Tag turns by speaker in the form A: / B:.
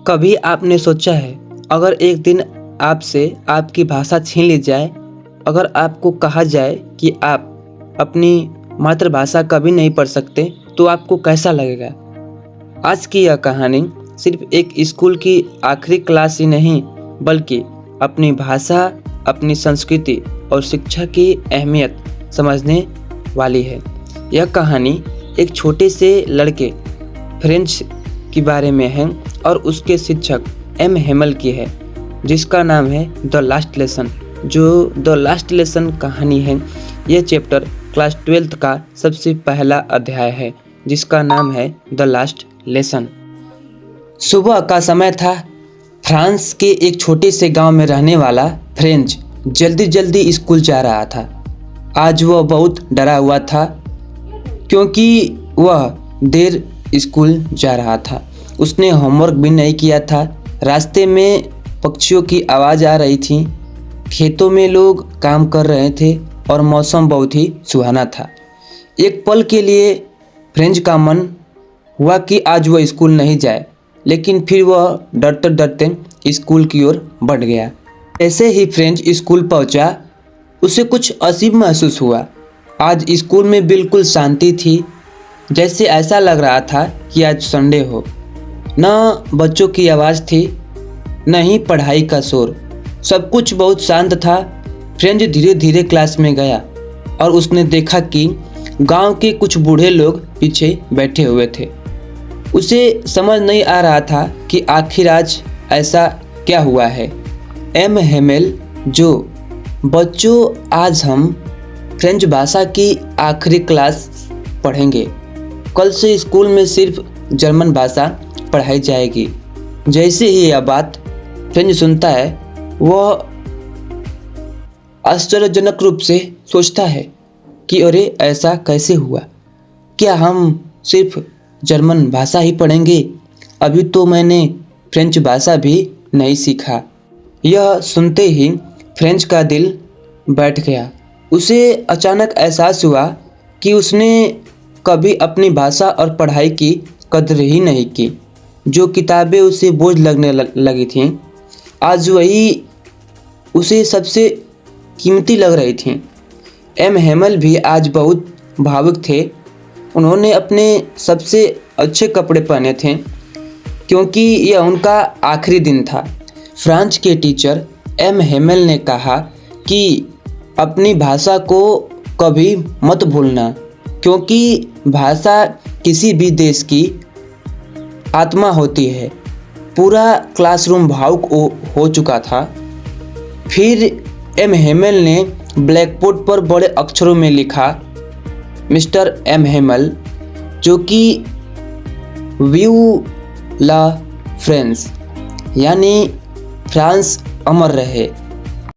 A: कभी आपने सोचा है, अगर एक दिन आपसे आपकी भाषा छीन ली जाए, अगर आपको कहा जाए कि आप अपनी मातृभाषा कभी नहीं पढ़ सकते, तो आपको कैसा लगेगा? आज की यह कहानी सिर्फ एक स्कूल की आखिरी क्लास ही नहीं, बल्कि अपनी भाषा, अपनी संस्कृति और शिक्षा की अहमियत समझने वाली है। यह कहानी एक छोटे से लड़के फ्रेंच के बारे में है और उसके शिक्षक एम हेमल की है, जिसका नाम है द लास्ट लेसन। जो द लास्ट लेसन कहानी है, यह चैप्टर क्लास 12th का सबसे पहला अध्याय है, जिसका नाम है द लास्ट लेसन। सुबह का समय था। फ्रांस के एक छोटे से गांव में रहने वाला फ्रेंच जल्दी जल्दी स्कूल जा रहा था। आज वह बहुत डरा हुआ था, क्योंकि वह देर स्कूल जा रहा था। उसने होमवर्क भी नहीं किया था। रास्ते में पक्षियों की आवाज़ आ रही थी, खेतों में लोग काम कर रहे थे और मौसम बहुत ही सुहाना था। एक पल के लिए फ्रेंच का मन हुआ कि आज वह स्कूल नहीं जाए, लेकिन फिर वह डरते डरते स्कूल की ओर बढ़ गया। ऐसे ही फ्रेंच स्कूल पहुंचा, उसे कुछ अजीब महसूस हुआ। आज स्कूल में बिल्कुल शांति थी, जैसे ऐसा लग रहा था कि आज संडे हो। न बच्चों की आवाज़ थी, न ही पढ़ाई का शोर। सब कुछ बहुत शांत था। फ्रेंच धीरे धीरे क्लास में गया और उसने देखा कि गांव के कुछ बूढ़े लोग पीछे बैठे हुए थे। उसे समझ नहीं आ रहा था कि आखिर आज ऐसा क्या हुआ है। एम हेमेल, जो बच्चों, आज हम फ्रेंच भाषा की आखिरी क्लास पढ़ेंगे। कल से स्कूल में सिर्फ जर्मन भाषा पढ़ाई जाएगी। जैसे ही यह बात फ्रेंच सुनता है, वह आश्चर्यजनक रूप से सोचता है कि अरे, ऐसा कैसे हुआ? क्या हम सिर्फ जर्मन भाषा ही पढ़ेंगे? अभी तो मैंने फ्रेंच भाषा भी नहीं सीखा। यह सुनते ही फ्रेंच का दिल बैठ गया। उसे अचानक एहसास हुआ कि उसने कभी अपनी भाषा और पढ़ाई की कदर ही नहीं की। जो किताबें उसे बोझ लगने लगी थीं, आज वही उसे सबसे कीमती लग रही थीं। एम हेमल भी आज बहुत भावुक थे। उन्होंने अपने सबसे अच्छे कपड़े पहने थे, क्योंकि यह उनका आखिरी दिन था। फ्रांस के टीचर एम हेमल ने कहा कि अपनी भाषा को कभी मत भूलना, क्योंकि भाषा किसी भी देश की आत्मा होती है। पूरा क्लासरूम भावुक हो चुका था। फिर एम हेमल ने ब्लैकबोर्ड पर बड़े अक्षरों में लिखा, मिस्टर एम हेमल, जो कि व्यू ला फ्रांस, यानी फ्रांस अमर रहे।